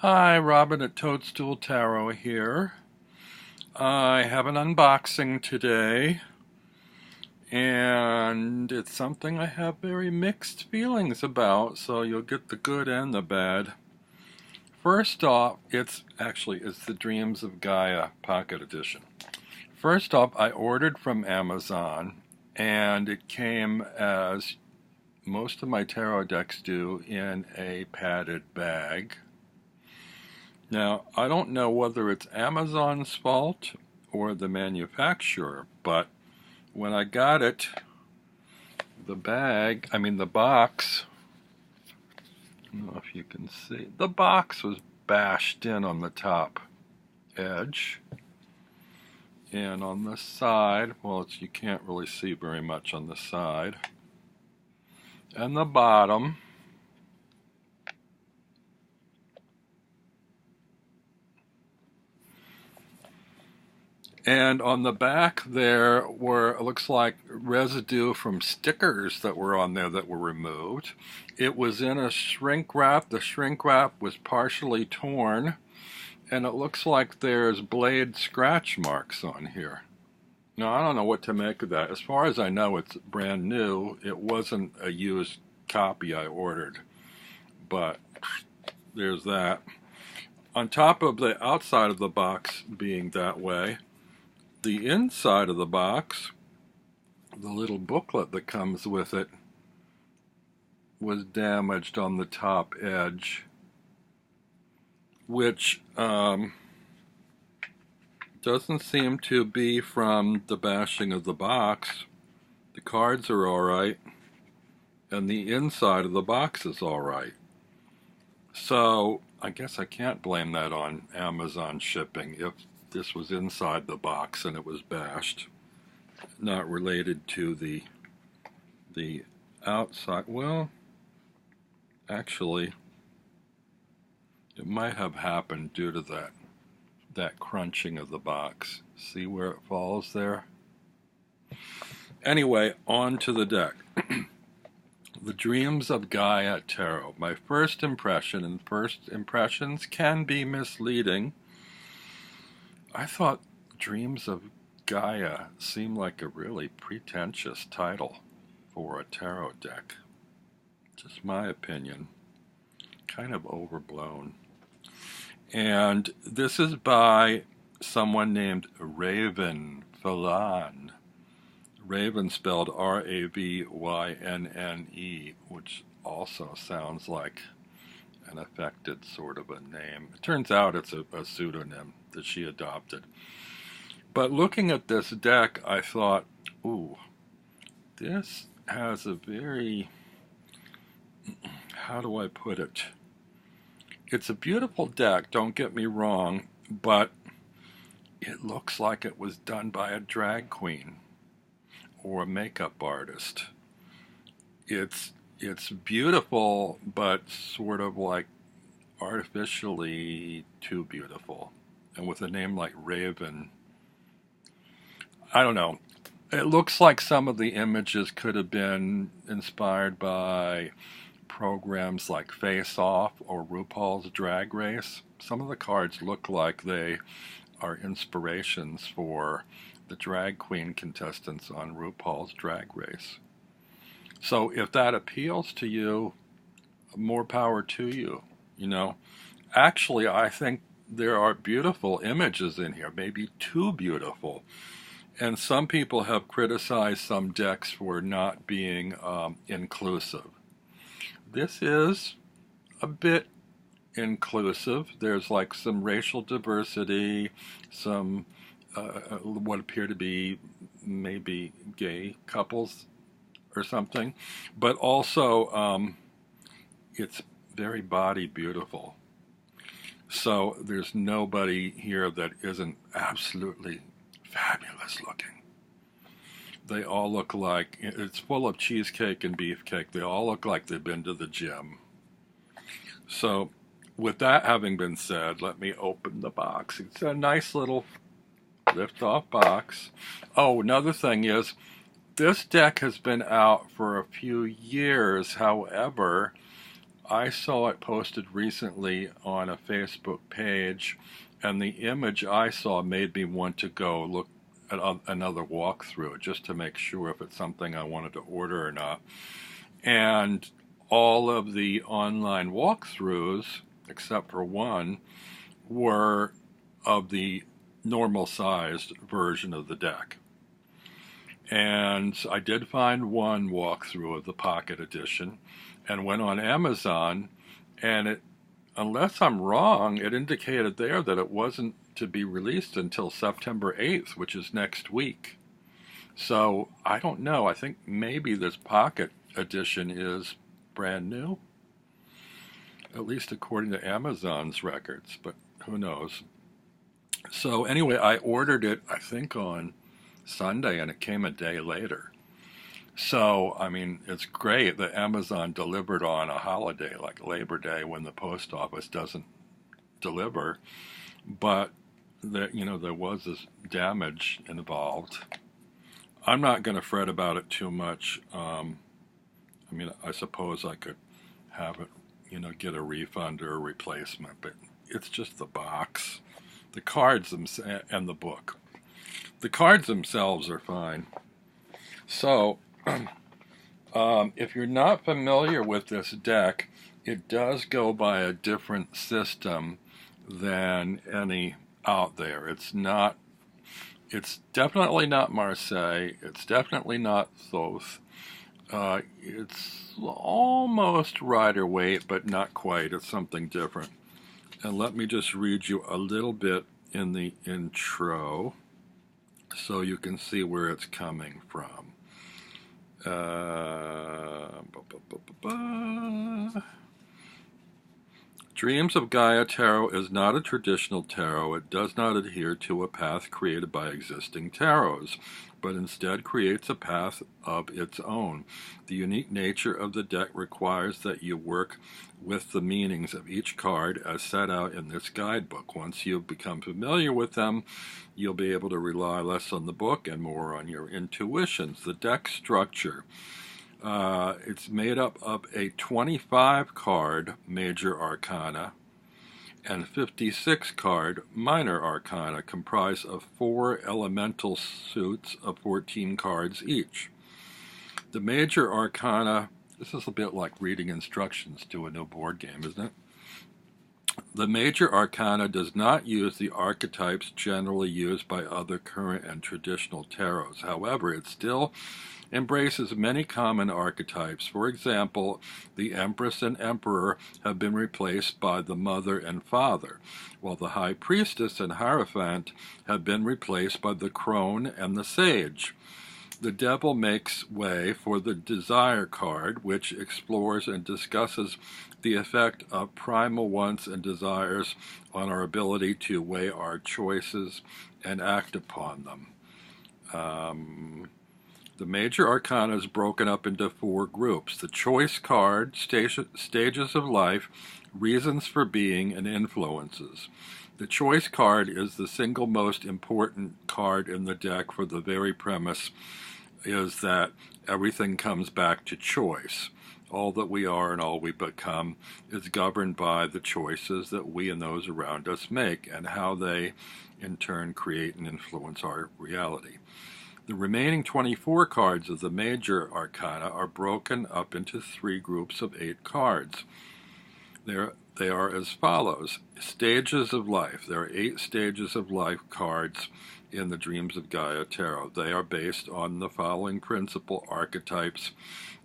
Hi, Robin at Toadstool Tarot here. I have an unboxing today, and it's something I have very mixed feelings about, so you'll get the good and the bad. First off, it's the Dreams of Gaia Pocket Edition. First off, I ordered from Amazon, and it came as most of my tarot decks do in a padded bag. Now, I don't know whether it's Amazon's fault or the manufacturer, but when I got it, the box, I don't know if you can see, the box was bashed in on the top edge. And on the side, well, you can't really see very much on the side. And the bottom, and on the back there were, it looks like residue from stickers that were on there that were removed. It was in a shrink wrap. The shrink wrap was partially torn, and it looks like there's blade scratch marks on here. Now, I don't know what to make of that. As far as I know, it's brand new. It wasn't a used copy I ordered, but there's that. On top of the outside of the box being that way, the inside of the box, the little booklet that comes with it, was damaged on the top edge, which doesn't seem to be from the bashing of the box. The cards are alright, and the inside of the box is alright. So I guess I can't blame that on Amazon shipping if this was inside the box and it was bashed, not related to the outside. Well, actually, it might have happened due to that crunching of the box. See where it falls there? Anyway, on to the deck. The Dreams of Gaia Tarot. My first impression, and first impressions can be misleading. I thought Dreams of Gaia seemed like a really pretentious title for a tarot deck. Just my opinion. Kind of overblown. And this is by someone named Raven Phelan. Raven spelled Ravyne, which also sounds like an affected sort of a name. It turns out it's a pseudonym that she adopted. But looking at this deck, I thought, ooh, this has a very, how do I put it? It's a beautiful deck, don't get me wrong, but it looks like it was done by a drag queen or a makeup artist. It's beautiful, but sort of like artificially too beautiful. And with a name like Raven, I don't know. It looks like some of the images could have been inspired by programs like Face Off or RuPaul's Drag Race. Some of the cards look like they are inspirations for the drag queen contestants on RuPaul's Drag Race. So if that appeals to you, more power to you, you know. Actually, I think there are beautiful images in here, maybe too beautiful. And some people have criticized some decks for not being inclusive. This is a bit inclusive. There's like some racial diversity, some what appear to be maybe gay couples or something, but also it's very body beautiful. So there's nobody here that isn't absolutely fabulous looking. They all look like, it's full of cheesecake and beefcake. They all look like they've been to the gym. So with that having been said, let me open the box. It's a nice little lift-off box. Oh, another thing is, this deck has been out for a few years. However, I saw it posted recently on a Facebook page, and the image I saw made me want to go look at another walkthrough just to make sure if it's something I wanted to order or not. And all of the online walkthroughs, except for one, were of the normal sized version of the deck. And I did find one walkthrough of the Pocket Edition and went on Amazon, and it, unless I'm wrong, it indicated there that it wasn't to be released until September 8th, which is next week. So I don't know. I think maybe this Pocket Edition is brand new, at least according to Amazon's records, but who knows. So anyway, I ordered it, I think, on Sunday, and it came a day later. So, I mean, it's great that Amazon delivered on a holiday like Labor Day when the post office doesn't deliver, but there was this damage involved. I'm not going to fret about it too much. I mean, I suppose I could have it, get a refund or a replacement, but it's just the box, the cards and the book. The cards themselves are fine. So, if you're not familiar with this deck, it does go by a different system than any out there. It's definitely not Marseille. It's definitely not Thoth. It's almost Rider-Waite, but not quite. It's something different. And let me just read you a little bit in the intro so you can see where it's coming from. Dreams of Gaia Tarot is not a traditional tarot. It does not adhere to a path created by existing tarots, but instead creates a path of its own. The unique nature of the deck requires that you work with the meanings of each card as set out in this guidebook. Once you've become familiar with them, you'll be able to rely less on the book and more on your intuitions. The deck structure. It's made up of a 25-card Major Arcana and 56-card Minor Arcana comprised of 4 elemental suits of 14 cards each. The Major Arcana, this is a bit like reading instructions to a new board game, isn't it? The Major Arcana does not use the archetypes generally used by other current and traditional tarots. However, it still embraces many common archetypes. For example, the Empress and Emperor have been replaced by the Mother and Father, while the High Priestess and Hierophant have been replaced by the Crone and the Sage. The Devil makes way for the Desire card, which explores and discusses the effect of primal wants and desires on our ability to weigh our choices and act upon them. The Major Arcana is broken up into 4 groups. The Choice card, Stages of Life, Reasons for Being, and Influences. The Choice card is the single most important card in the deck for the very premise is that everything comes back to choice. All that we are and all we become is governed by the choices that we and those around us make and how they, in turn, create and influence our reality. The remaining 24 cards of the Major Arcana are broken up into 3 groups of 8 cards. They are as follows. Stages of Life. There are 8 Stages of Life cards in the Dreams of Gaia Tarot. They are based on the following principal archetypes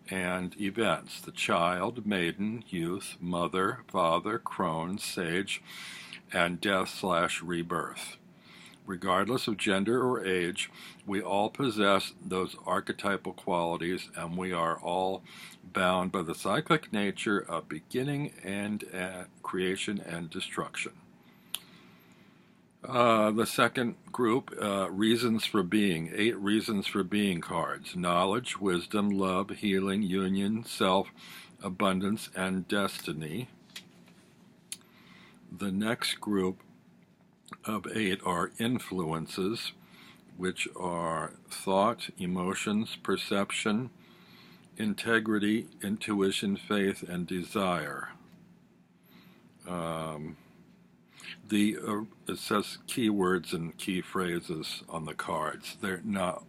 and events: the Child, Maiden, Youth, Mother, Father, Crone, Sage, and Death/Rebirth. Regardless of gender or age, we all possess those archetypal qualities, and we are all bound by the cyclic nature of beginning and creation and destruction. The second group, Reasons for Being, 8 Reasons for Being cards: knowledge, wisdom, love, healing, union, self, abundance, and destiny. The next group of 8 are influences, which are thought, emotions, perception, integrity, intuition, faith, and desire. It says keywords and key phrases on the cards. They're not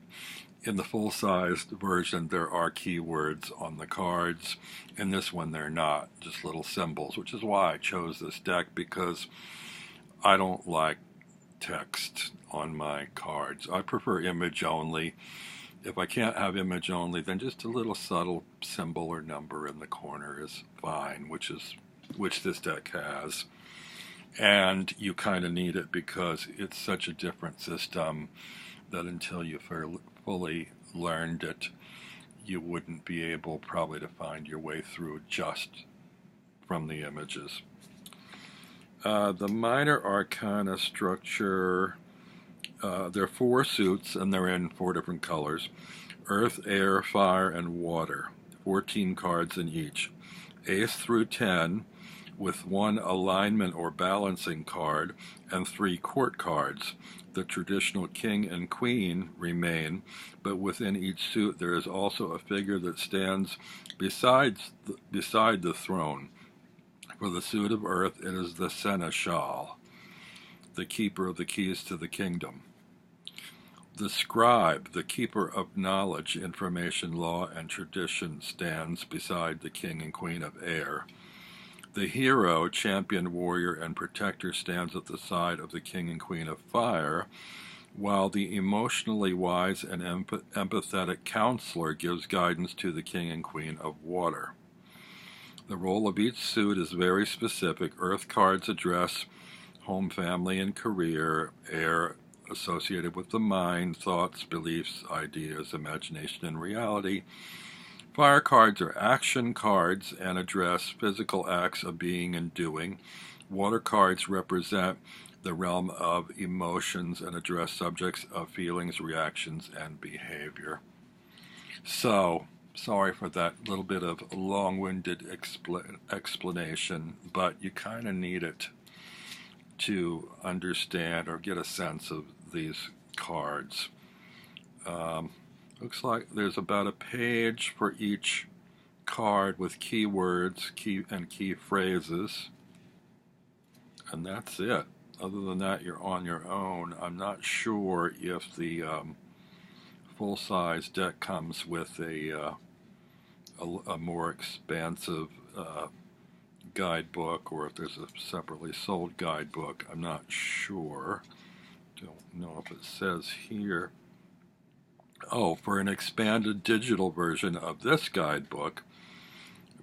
in the full-sized version. There are keywords on the cards. In this one, they're not, just little symbols, which is why I chose this deck, because I don't like text on my cards. I prefer image only. If I can't have image only, then just a little subtle symbol or number in the corner is fine, which this deck has. And you kind of need it because it's such a different system that until you fully learned it, you wouldn't be able probably to find your way through just from the images. The minor arcana structure, there are 4 suits and they're in 4 different colors: earth, air, fire, and water. 14 cards in each. Ace through 10, with 1 alignment or balancing card and 3 court cards. The traditional king and queen remain, but within each suit there is also a figure that stands beside the throne. For the suit of earth, it is the seneschal, the keeper of the keys to the kingdom. The scribe, the keeper of knowledge, information, law, and tradition, stands beside the king and queen of air. The hero, champion, warrior, and protector stands at the side of the king and queen of fire, while the emotionally wise and empathetic counselor gives guidance to the king and queen of water. The role of each suit is very specific. Earth cards address home, family, and career. Air, associated with the mind, thoughts, beliefs, ideas, imagination, and reality. Fire cards are action cards and address physical acts of being and doing. Water cards represent the realm of emotions and address subjects of feelings, reactions, and behavior. So, sorry for that little bit of long-winded explanation, but you kind of need it to understand or get a sense of these cards. Looks like there's about a page for each card with keywords, key phrases, and that's it. Other than that, you're on your own. I'm not sure if the full-size deck comes with a more expansive guidebook, or if there's a separately sold guidebook. I'm not sure. Don't know if it says here. Oh, for an expanded digital version of this guidebook,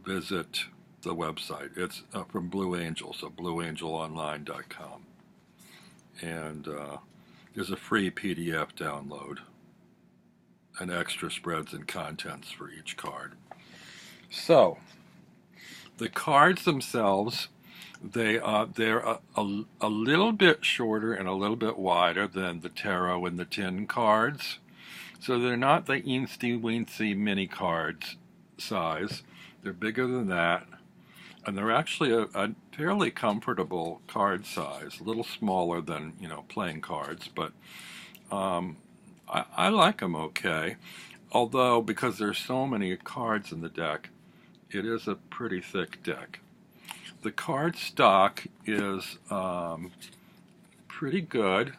visit the website. It's from Blue Angel, so blueangelonline.com. And there's a free PDF download and extra spreads and contents for each card. So, the cards themselves, they're a little bit shorter and a little bit wider than the tarot and the tin cards. So they're not the eensy-weensy mini cards size. They're bigger than that. And they're actually a fairly comfortable card size, a little smaller than, playing cards, but I like them okay. Although, because there's so many cards in the deck, it is a pretty thick deck. The card stock is pretty good.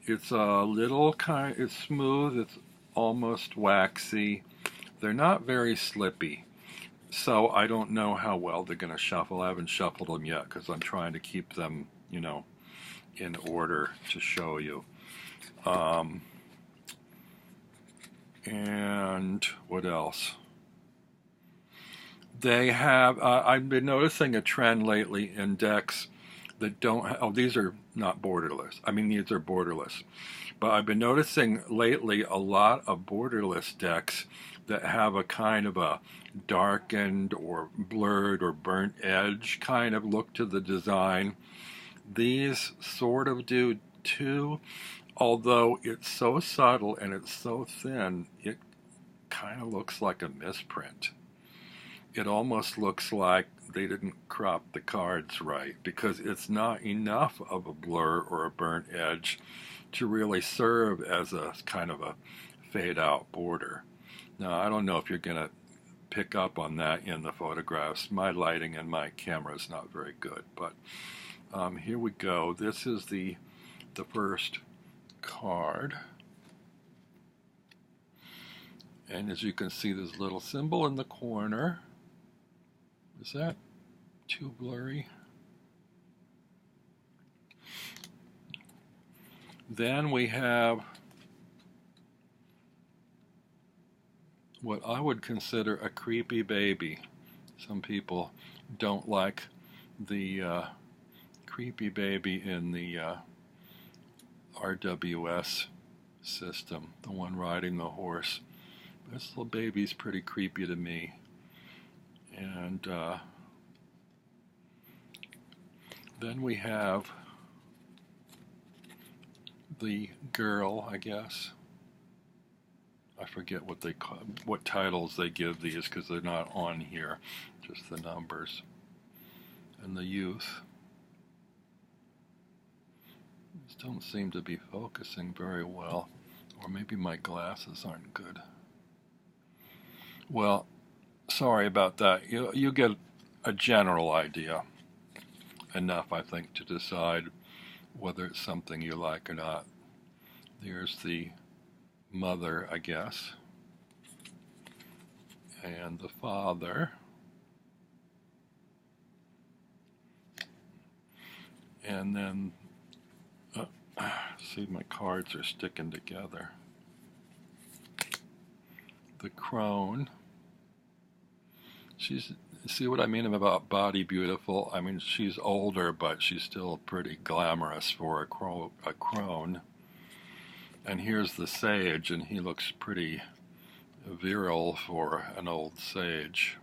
It's it's smooth, it's almost waxy. They're not very slippy, so I don't know how well they're going to shuffle. I haven't shuffled them yet because I'm trying to keep them, in order to show you. And what else? They have, I've been noticing a trend lately in decks that don't, these are not borderless. These are borderless. But I've been noticing lately a lot of borderless decks that have a kind of a darkened or blurred or burnt edge kind of look to the design. These sort of do too, although it's so subtle and it's so thin, it kind of looks like a misprint. It almost looks like they didn't crop the cards right, because it's not enough of a blur or a burnt edge to really serve as a kind of a fade out border. Now, I don't know if you're going to pick up on that in the photographs. My lighting and my camera is not very good, but here we go. This is the first card. And as you can see, there's a little symbol in the corner. Is that too blurry? Then we have what I would consider a creepy baby. Some people don't like the creepy baby in the RWS system, the one riding the horse. This little baby's pretty creepy to me. And then we have the girl, I guess. I forget what they call, what titles they give these, because they're not on here, just the numbers. And the youth. These don't seem to be focusing very well, or maybe my glasses aren't good. Well, sorry about that. You get a general idea. Enough, I think, to decide whether it's something you like or not. There's the mother, I guess, and the father, and then see, my cards are sticking together. The crone. See what I mean about body beautiful? I mean, she's older, but she's still pretty glamorous for a crone. And here's the sage, and he looks pretty virile for an old sage.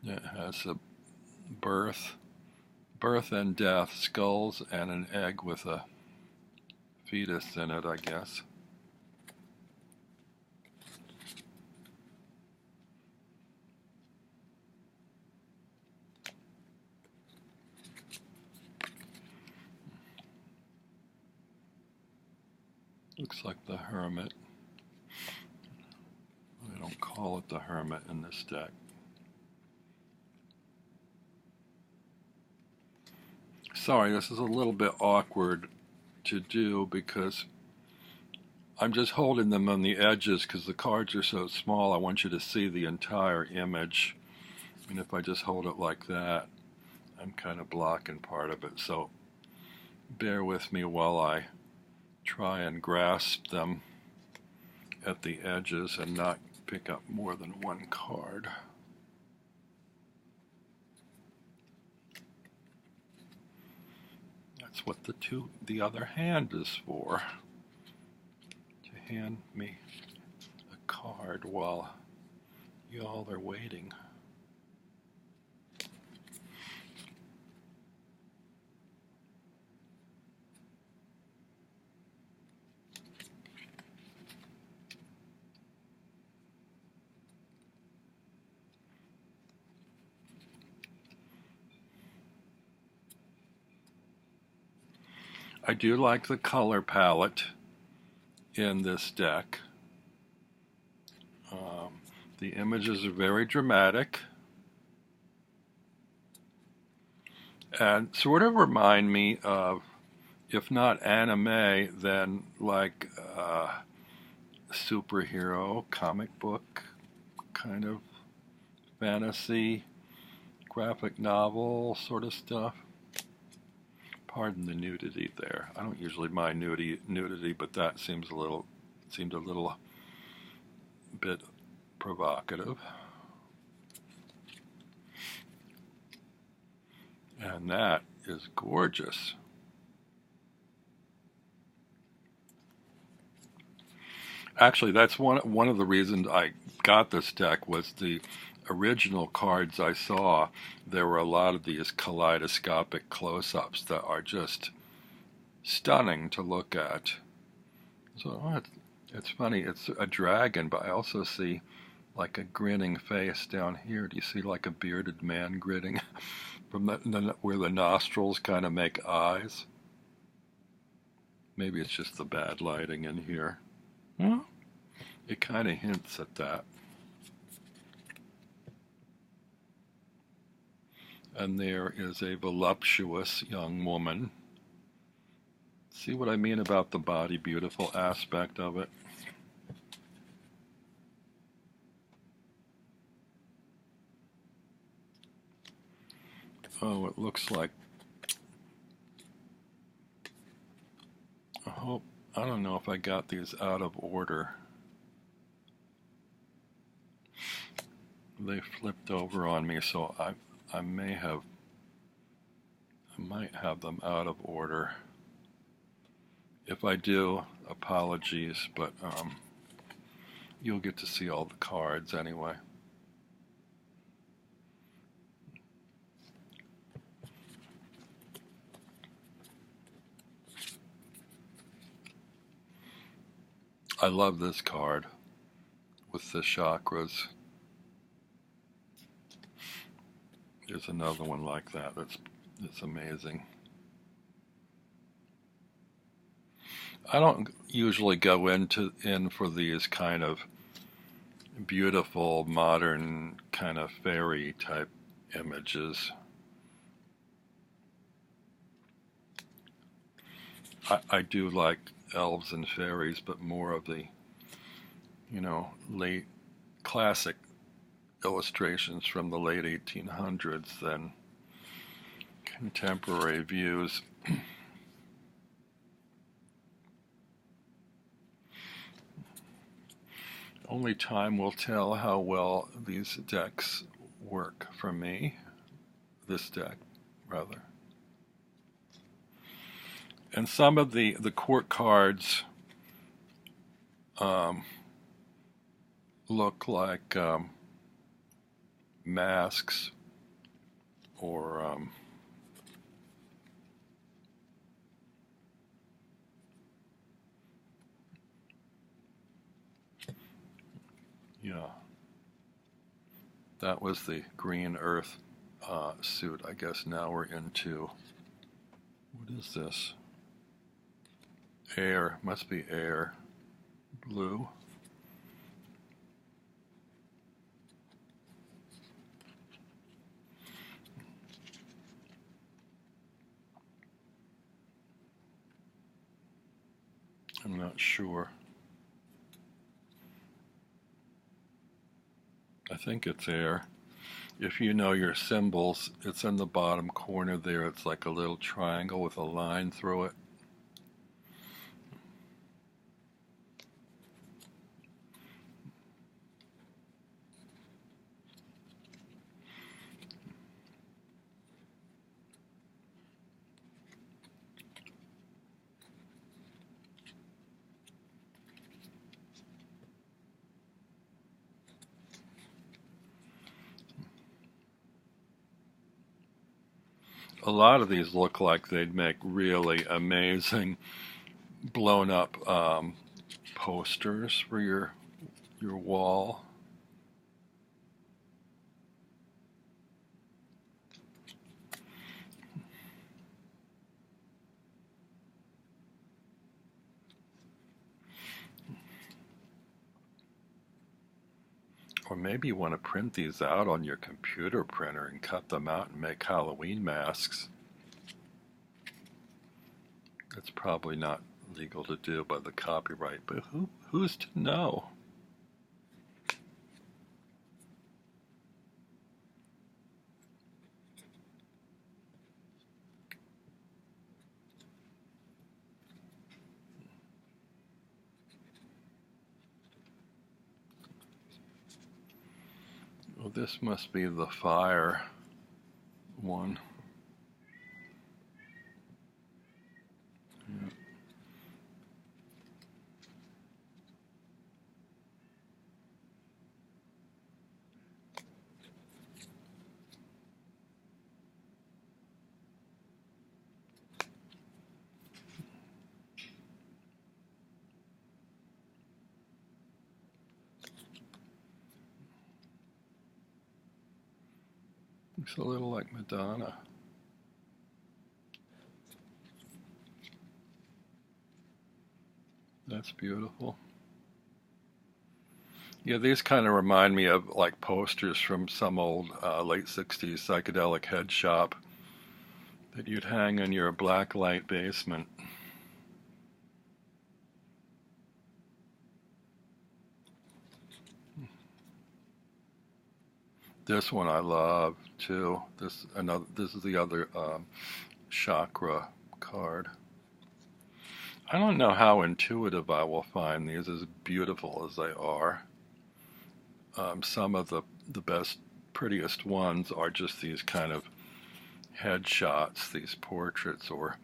It has a birth and death, skulls and an egg with a fetus in it, I guess. Looks like the hermit. They don't call it the hermit in this deck. Sorry, this is a little bit awkward to do because I'm just holding them on the edges because the cards are so small. I want you to see the entire image. And if I just hold it like that, I'm kind of blocking part of it. So bear with me while I try and grasp them at the edges and not pick up more than one card. That's what the other hand is for, to hand me a card while y'all are waiting. I do like the color palette in this deck. The images are very dramatic and sort of remind me of, if not anime, then like superhero, comic book, kind of fantasy, graphic novel sort of stuff. Pardon the nudity there. I don't usually mind nudity, but that seemed a little bit provocative. And that is gorgeous. Actually, that's one of the reasons I got this deck was the original cards I saw. There were a lot of these kaleidoscopic close-ups that are just stunning to look at. So it's funny, it's a dragon, but I also see like a grinning face down here. Do you see like a bearded man grinning from where the nostrils kind of make eyes. Maybe it's just the bad lighting in here. Well, it kind of hints at that. And there is a voluptuous young woman. See what I mean about the body beautiful aspect of it? Oh, it looks like, I don't know if I got these out of order. They flipped over on me, so I might have them out of order. If I do, apologies, but you'll get to see all the cards anyway. I love this card with the chakras. There's another one like that that's amazing. I don't usually go in for these kind of beautiful modern kind of fairy type images. I do like elves and fairies, but more of the, late classic illustrations from the late 1800s than contemporary views. Only time will tell how well these decks work for me. This deck, rather. And some of the court cards look like masks or yeah, that was the green earth suit. I guess now we're into, what is this? Air, must be air. Blue. I'm not sure. I think it's air. If you know your symbols, it's in the bottom corner there. It's like a little triangle with a line through it. A lot of these look like they'd make really amazing blown up posters for your wall. Or maybe you want to print these out on your computer printer and cut them out and make Halloween masks. That's probably not legal to do by the copyright, but who's to know? Well, this must be the fire one. Yeah. Looks a little like Madonna. That's beautiful. Yeah, these kind of remind me of like posters from some old late 60s psychedelic head shop that you'd hang in your black light basement. This one I love too. This is the other chakra card. I don't know how intuitive I will find these, as beautiful as they are. Some of the best, prettiest ones are just these kind of headshots, these portraits, or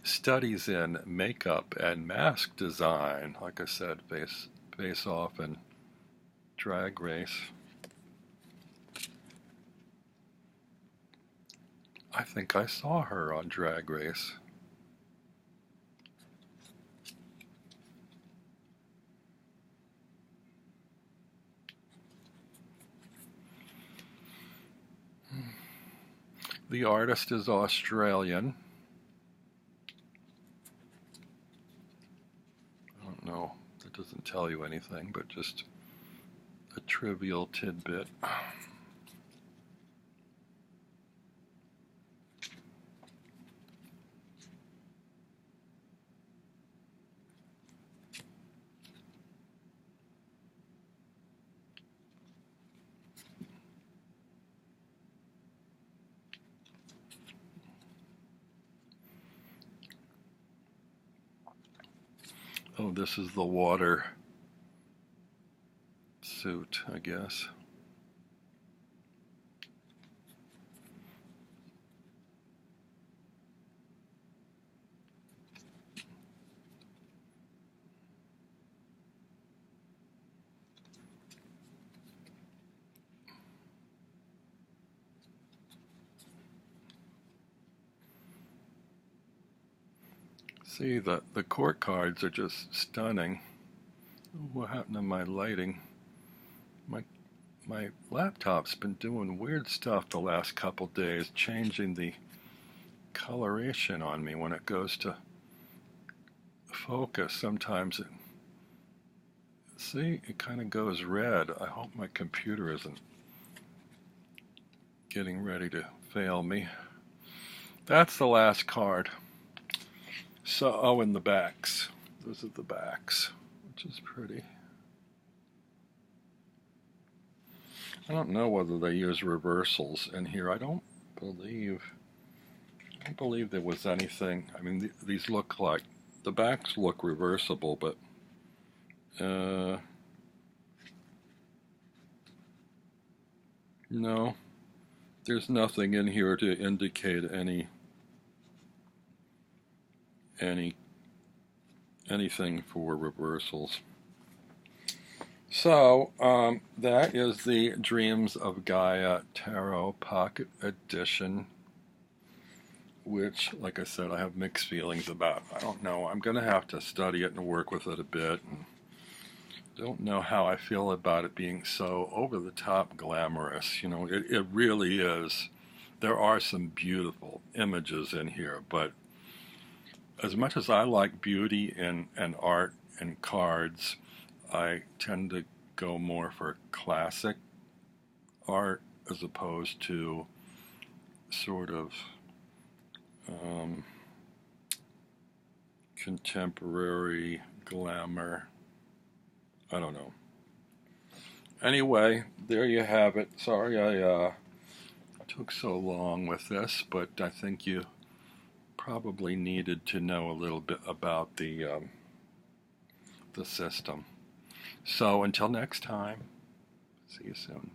studies in makeup and mask design. Like I said, face off and drag race. I think I saw her on Drag Race. The artist is Australian. I don't know, that doesn't tell you anything, but just a trivial tidbit. Oh, this is the water suit, I guess. See, the court cards are just stunning. What happened to my lighting? My laptop's been doing weird stuff the last couple days, changing the coloration on me when it goes to focus. Sometimes it kind of goes red. I hope my computer isn't getting ready to fail me. That's the last card. So, oh, and the backs. Those are the backs, which is pretty. I don't know whether they use reversals in here. I don't believe there was anything. I mean, these look like, the backs look reversible, but no, there's nothing in here to indicate anything for reversals. So, that is the Dreams of Gaia Tarot Pocket Edition, which, like I said, I have mixed feelings about. I don't know. I'm going to have to study it and work with it a bit. And don't know how I feel about it being so over-the-top glamorous. You know, it really is. There are some beautiful images in here, but as much as I like beauty and art and cards, I tend to go more for classic art as opposed to sort of contemporary glamour. I don't know. Anyway, there you have it. Sorry I took so long with this, but I think you probably needed to know a little bit about the system. So until next time, see you soon.